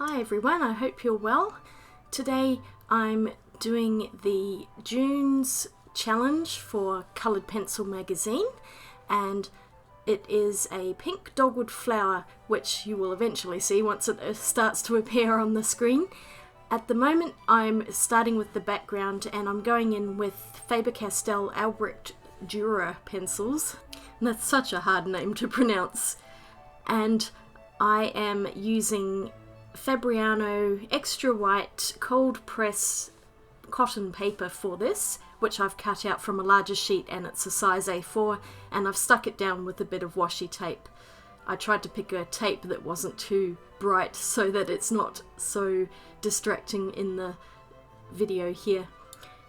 Hi everyone, I hope you're well. Today I'm doing the June's challenge for Coloured Pencil magazine, and it is a pink dogwood flower, which you will eventually see once it starts to appear on the screen. At the moment I'm starting with the background and I'm going in with Faber Castell Albrecht Durer pencils. And that's such a hard name to pronounce. And I am using Fabriano extra white cold press cotton paper for this, which I've cut out from a larger sheet, and it's a size A4, and I've stuck it down with a bit of washi tape. I tried to pick a tape that wasn't too bright so that it's not so distracting in the video here.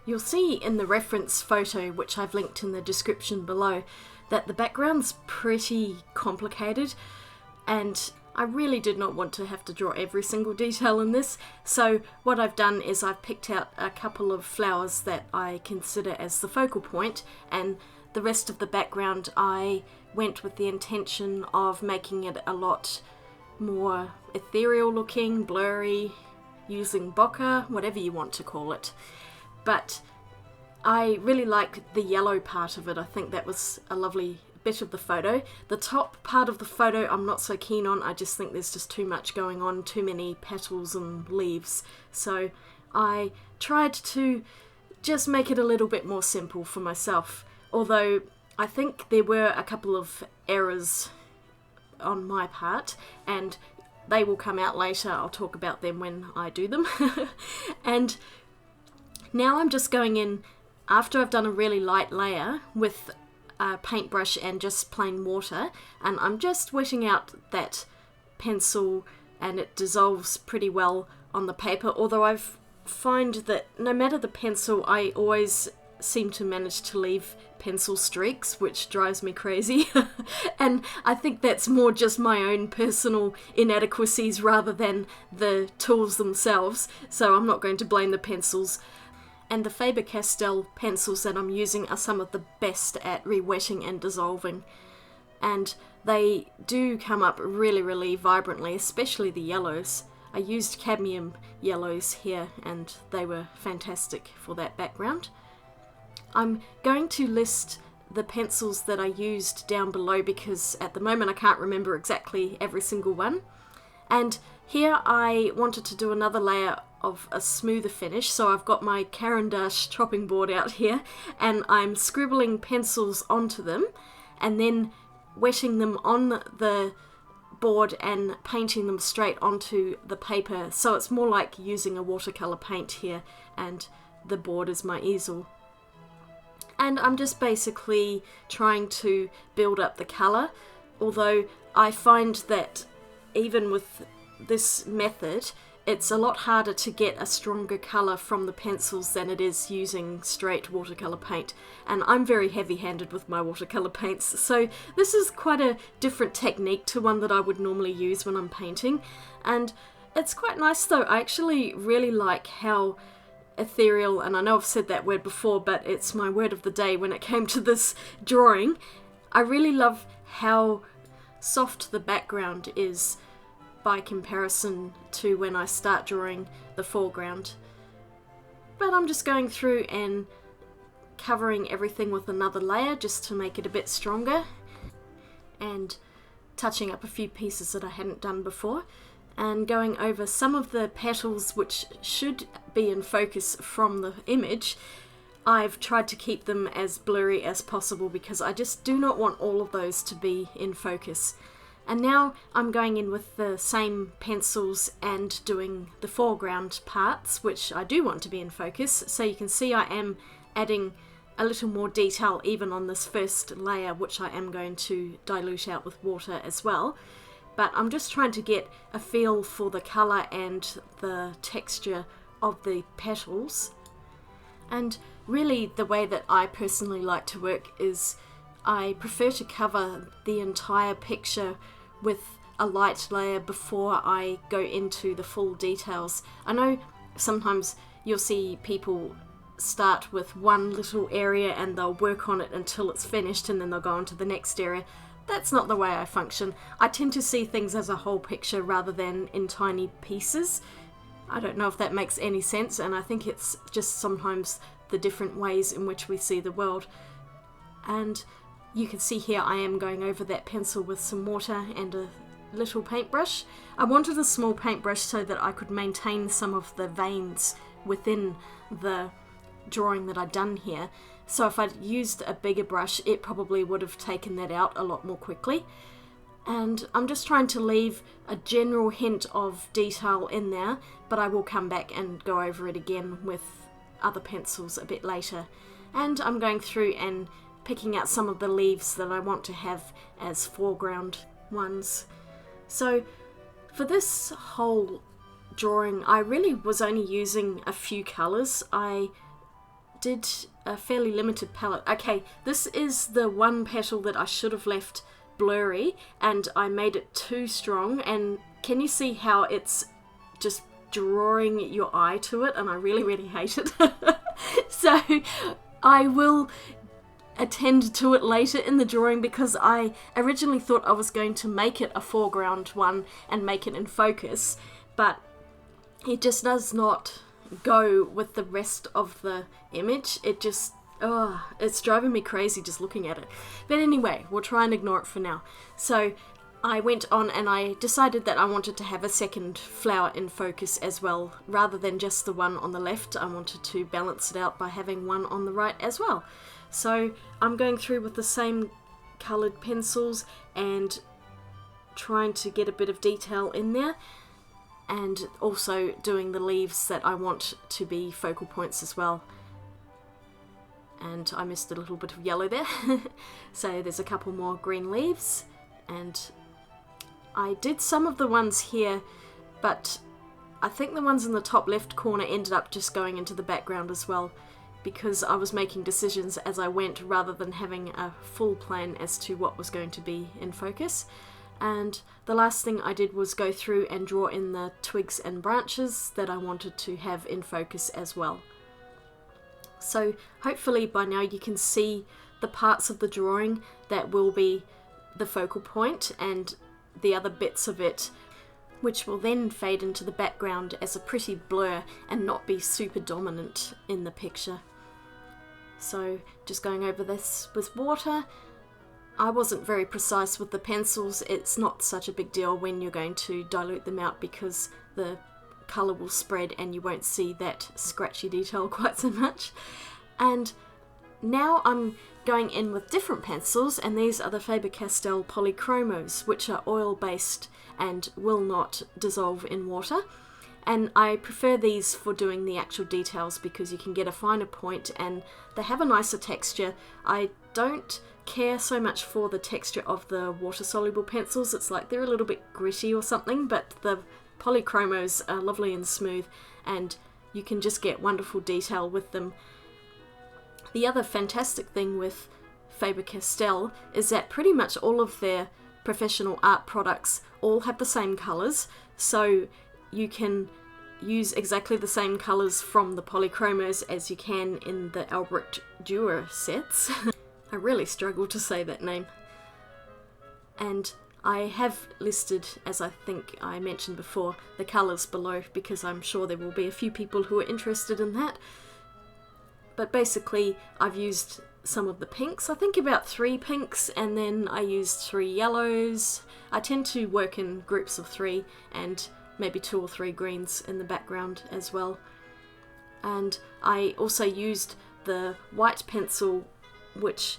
You'll see in the reference photo, which I've linked in the description below, that the background's pretty complicated, and I really did not want to have to draw every single detail in this, so what I've done is I've picked out a couple of flowers that I consider as the focal point, and the rest of the background I went with the intention of making it a lot more ethereal looking, blurry, using bokeh, whatever you want to call it. But I really like the yellow part of it. I think that was a lovely bit of the photo. The top part of the photo I'm not so keen on. I just think there's just too much going on, too many petals and leaves. So I tried to just make it a little bit more simple for myself. Although I think there were a couple of errors on my part, and they will come out later. I'll talk about them when I do them. And now I'm just going in, after I've done a really light layer, with a paintbrush and just plain water, and I'm just wetting out that pencil, and it dissolves pretty well on the paper, although I find that no matter the pencil I always seem to manage to leave pencil streaks, which drives me crazy. And I think that's more just my own personal inadequacies rather than the tools themselves, so I'm not going to blame the pencils. And the Faber Castell pencils that I'm using are some of the best at re-wetting and dissolving. And they do come up really, really vibrantly, especially the yellows. I used cadmium yellows here, and they were fantastic for that background. I'm going to list the pencils that I used down below because at the moment I can't remember exactly every single one. And here I wanted to do another layer of a smoother finish, so I've got my Caran d'Ache chopping board out here, and I'm scribbling pencils onto them and then wetting them on the board and painting them straight onto the paper, so it's more like using a watercolour paint here, and the board is my easel. And I'm just basically trying to build up the colour, although I find that even with this method it's a lot harder to get a stronger colour from the pencils than it is using straight watercolour paint, and I'm very heavy-handed with my watercolour paints, so this is quite a different technique to one that I would normally use when I'm painting. And it's quite nice though. I actually really like how ethereal, and I know I've said that word before, but it's my word of the day when it came to this drawing. I really love how soft the background is by comparison to when I start drawing the foreground. But I'm just going through and covering everything with another layer just to make it a bit stronger, and touching up a few pieces that I hadn't done before, and going over some of the petals which should be in focus from the image. I've tried to keep them as blurry as possible because I just do not want all of those to be in focus. And now I'm going in with the same pencils and doing the foreground parts, which I do want to be in focus. So you can see I am adding a little more detail even on this first layer, which I am going to dilute out with water as well. But I'm just trying to get a feel for the colour and the texture of the petals. And really the way that I personally like to work is I prefer to cover the entire picture with a light layer before I go into the full details. I know sometimes you'll see people start with one little area and they'll work on it until it's finished and then they'll go on to the next area. that's not the way I function. I tend to see things as a whole picture rather than in tiny pieces. I don't know if that makes any sense, and I think it's just sometimes the different ways in which we see the world. And you can see here I am going over that pencil with some water and a little paintbrush. I wanted a small paintbrush so that I could maintain some of the veins within the drawing that I'd done here. So if I'd used a bigger brush, it probably would have taken that out a lot more quickly. And I'm just trying to leave a general hint of detail in there, but I will come back and go over it again with other pencils a bit later. And I'm going through and picking out some of the leaves that I want to have as foreground ones. So for this whole drawing, I really was only using a few colours. I did a fairly limited palette. Okay, this is the one petal that I should have left blurry, and I made it too strong, and can you see how it's just drawing your eye to it, and I really hate it. So I will attend to it later in the drawing, because I originally thought I was going to make it a foreground one and make it in focus, but it just does not go with the rest of the image. It just, it's driving me crazy just looking at it. But anyway, we'll try and ignore it for now. So I went on and I decided that I wanted to have a second flower in focus as well. Rather than just the one on the left, I wanted to balance it out by having one on the right as well. So I'm going through with the same coloured pencils and trying to get a bit of detail in there, and also doing the leaves that I want to be focal points as well. And I missed a little bit of yellow there. So there's a couple more green leaves, and I did some of the ones here, but I think the ones in the top left corner ended up just going into the background as well, because I was making decisions as I went rather than having a full plan as to what was going to be in focus. And the last thing I did was go through and draw in the twigs and branches that I wanted to have in focus as well. So hopefully by now you can see the parts of the drawing that will be the focal point, and the other bits of it which will then fade into the background as a pretty blur and not be super dominant in the picture. So just going over this with water. I wasn't very precise with the pencils. It's not such a big deal when you're going to dilute them out, because the colour will spread and you won't see that scratchy detail quite so much. And now I'm going in with different pencils, and these are the Faber Castell Polychromos, which are oil based and will not dissolve in water. And I prefer these for doing the actual details because you can get a finer point and they have a nicer texture. I don't care so much for the texture of the water-soluble pencils. It's like they're a little bit gritty or something, but the Polychromos are lovely and smooth, and you can just get wonderful detail with them. The other fantastic thing with Faber Castell is that pretty much all of their professional art products all have the same colours, so you can use exactly the same colours from the Polychromos as you can in the Albrecht Durer sets. I really struggle to say that name. And I have listed, as I think I mentioned before, the colours below, because I'm sure there will be a few people who are interested in that. But basically I've used some of the pinks, I think about 3 pinks, and then I used 3 yellows. I tend to work in groups of 3, and maybe 2 or 3 greens in the background as well. And I also used the white pencil, which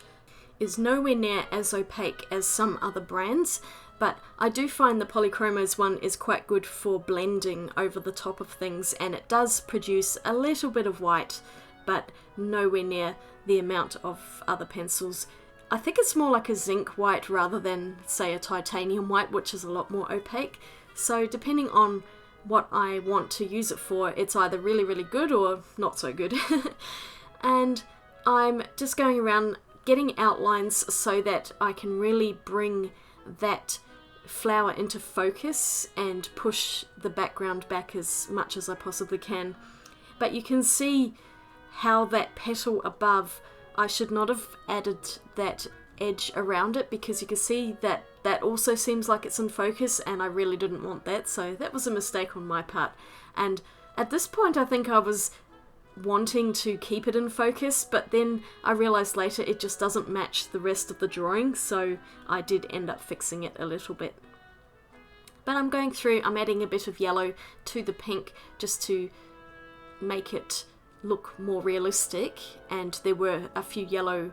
is nowhere near as opaque as some other brands, but I do find the Polychromos one is quite good for blending over the top of things, and it does produce a little bit of white, but nowhere near the amount of other pencils. I think it's more like a zinc white rather than, say, a titanium white, which is a lot more opaque. So depending on what I want to use it for, it's either really good or not so good. And I'm just going around getting outlines so that I can really bring that flower into focus and push the background back as much as I possibly can. But you can see how that petal above, I should not have added that edge around it, because you can see that that also seems like it's in focus, and I really didn't want that, so that was a mistake on my part. And at this point I think I was wanting to keep it in focus, but then I realized later it just doesn't match the rest of the drawing, so I did end up fixing it a little bit. But I'm going through, I'm adding a bit of yellow to the pink just to make it look more realistic, and there were a few yellow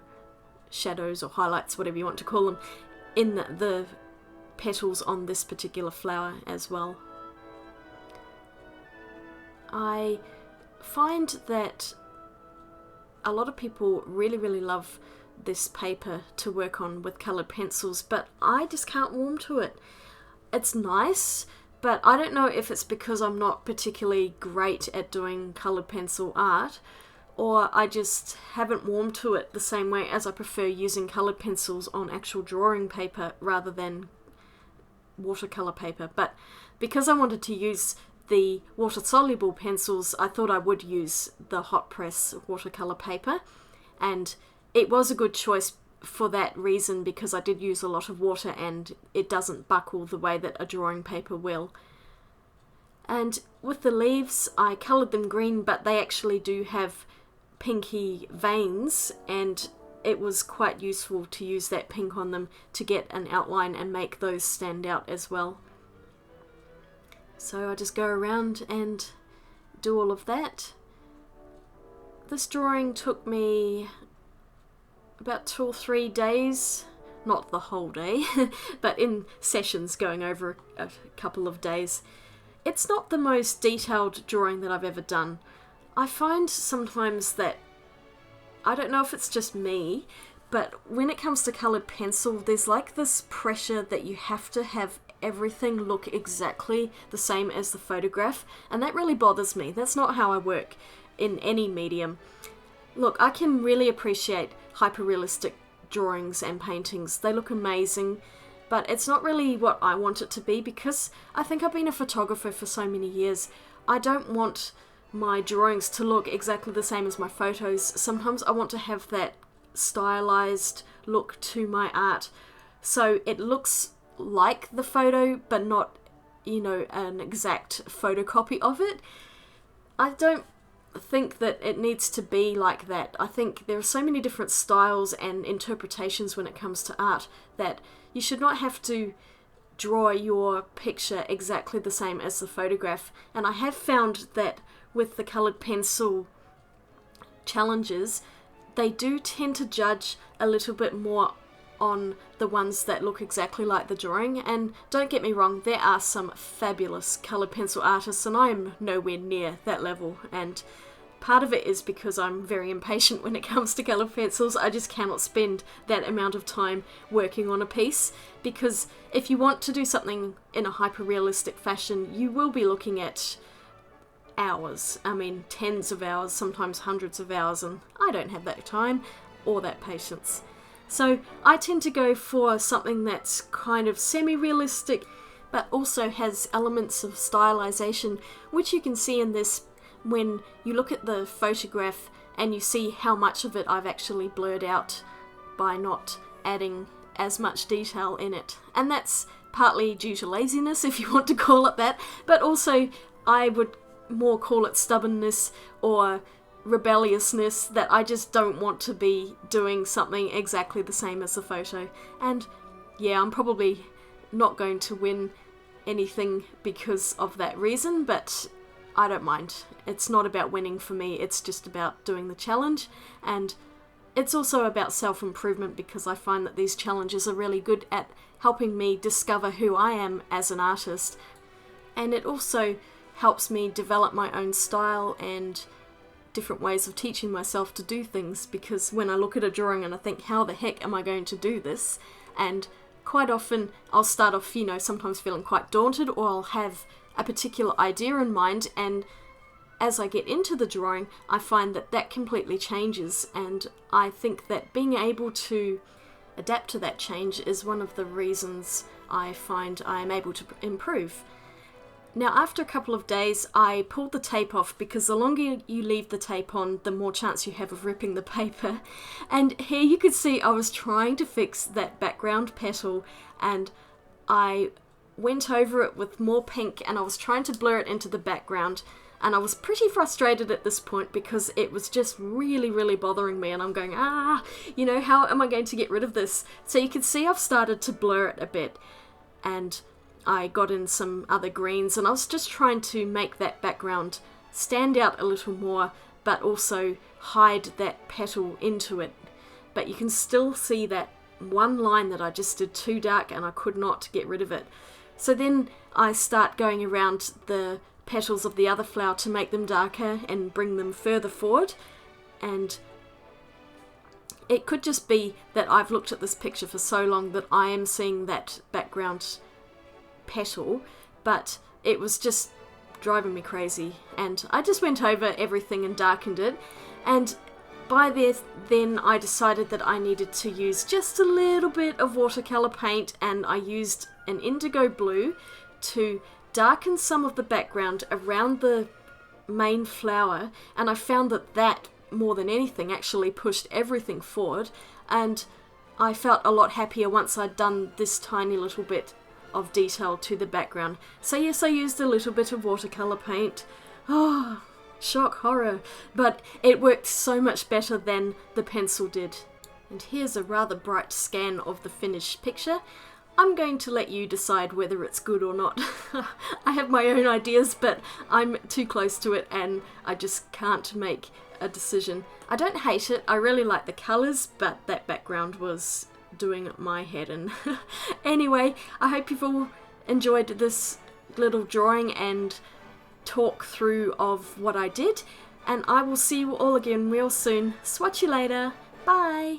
shadows or highlights, whatever you want to call them, in the petals on this particular flower as well. I find that a lot of people really love this paper to work on with coloured pencils, but I just can't warm to it. It's nice, but I don't know if it's because I'm not particularly great at doing coloured pencil art, or I just haven't warmed to it the same way as I prefer using coloured pencils on actual drawing paper rather than watercolour paper. But because I wanted to use the water-soluble pencils, I thought I would use the hot press watercolour paper, and it was a good choice for that reason, because I did use a lot of water and it doesn't buckle the way that a drawing paper will. And with the leaves, I coloured them green, but they actually do have pinky veins, and it was quite useful to use that pink on them to get an outline and make those stand out as well. So I just go around and do all of that. This drawing took me about 2 or 3 days, not the whole day, but in sessions going over a couple of days. It's not the most detailed drawing that I've ever done. I find sometimes that, I don't know if it's just me, but when it comes to coloured pencil, there's like this pressure that you have to have everything look exactly the same as the photograph, and that really bothers me. That's not how I work in any medium. Look, I can really appreciate hyper-realistic drawings and paintings. They look amazing, but it's not really what I want it to be, because I think I've been a photographer for so many years. I don't want my drawings to look exactly the same as my photos. Sometimes I want to have that stylized look to my art, so it looks like the photo but not, you know, an exact photocopy of it. I don't think that it needs to be like that. I think there are so many different styles and interpretations when it comes to art that you should not have to draw your picture exactly the same as the photograph. And I have found that with the coloured pencil challenges, they do tend to judge a little bit more on the ones that look exactly like the drawing. And don't get me wrong, there are some fabulous coloured pencil artists, and I am nowhere near that level, and part of it is because I'm very impatient when it comes to coloured pencils. I just cannot spend that amount of time working on a piece, because if you want to do something in a hyper-realistic fashion, you will be looking at hours. I mean, tens of hours, sometimes hundreds of hours, and I don't have that time or that patience. So I tend to go for something that's kind of semi-realistic, but also has elements of stylization, which you can see in this when you look at the photograph and you see how much of it I've actually blurred out by not adding as much detail in it. And that's partly due to laziness, if you want to call it that, but also I would more call it stubbornness or rebelliousness, that I just don't want to be doing something exactly the same as the photo. And yeah, I'm probably not going to win anything because of that reason, but I don't mind. It's not about winning for me, it's just about doing the challenge, and it's also about self-improvement, because I find that these challenges are really good at helping me discover who I am as an artist, and it also helps me develop my own style and different ways of teaching myself to do things, because when I look at a drawing and I think, how the heck am I going to do this? And quite often I'll start off, you know, sometimes feeling quite daunted, or I'll have a particular idea in mind, and as I get into the drawing I find that that completely changes, and I think that being able to adapt to that change is one of the reasons I find I am able to improve. Now after a couple of days I pulled the tape off, because the longer you leave the tape on, the more chance you have of ripping the paper. And here you could see I was trying to fix that background petal, and I went over it with more pink and I was trying to blur it into the background, and I was pretty frustrated at this point because it was just really bothering me, and I'm going, you know, how am I going to get rid of this? So you can see I've started to blur it a bit, and I got in some other greens, and I was just trying to make that background stand out a little more, but also hide that petal into it. But you can still see that one line that I just did too dark, and I could not get rid of it. So then I start going around the petals of the other flower to make them darker and bring them further forward. And it could just be that I've looked at this picture for so long that I am seeing that background petal, but it was just driving me crazy, and I just went over everything and darkened it. And by then I decided that I needed to use just a little bit of watercolor paint, and I used an indigo blue to darken some of the background around the main flower, and I found that more than anything actually pushed everything forward, and I felt a lot happier once I'd done this tiny little bit of detail to the background. So yes, I used a little bit of watercolor paint. Oh, shock, horror. But it worked so much better than the pencil did. And here's a rather bright scan of the finished picture. I'm going to let you decide whether it's good or not. I have my own ideas, but I'm too close to it and I just can't make a decision. I don't hate it, I really like the colours, but that background was doing my head in. Anyway, I hope you've all enjoyed this little drawing and talk through of what I did, and I will see you all again real soon. Swatch you later. Bye!